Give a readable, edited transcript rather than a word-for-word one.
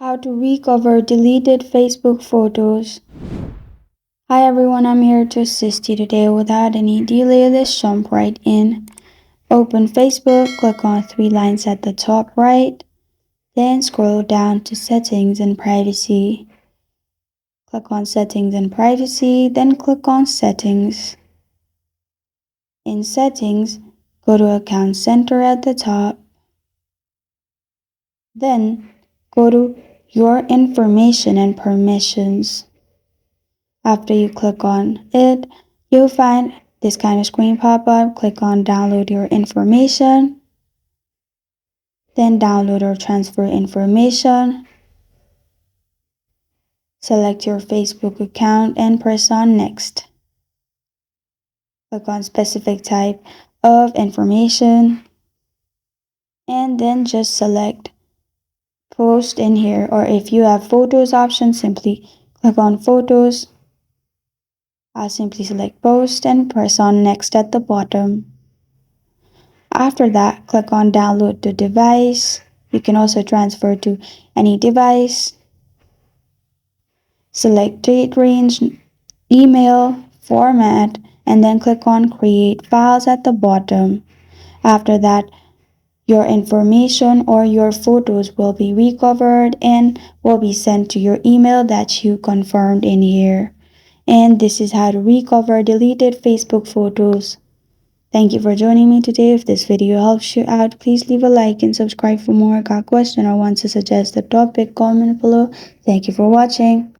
How to recover deleted Facebook photos. Hi everyone, I'm here to assist you today. Without any delay, let's jump right in. Open Facebook, click on three lines at the top right, then scroll down to Settings and Privacy. Click on Settings and Privacy, then click on Settings. In Settings, go to Account Center at the top. Then go to Your Information and Permissions. After you click on it, you'll find this kind of screen pop up. Click on Download Your Information. Then Download or Transfer Information. Select your Facebook account and press on Next. Click on Specific Type of Information. And then just select Post in here, or if you have Photos option, simply click on Photos. I'll simply select Post and press on Next at the bottom. After that, click on Download to Device. You can also transfer to any device. Select Date Range, Email, Format, and then click on Create Files at the bottom. After that, your information or your photos will be recovered and will be sent to your email that you confirmed in here. And this is how to recover deleted Facebook photos. Thank you for joining me today. If this video helps you out, please leave a like and subscribe for more. Got a question or want to suggest a topic, comment below. Thank you for watching.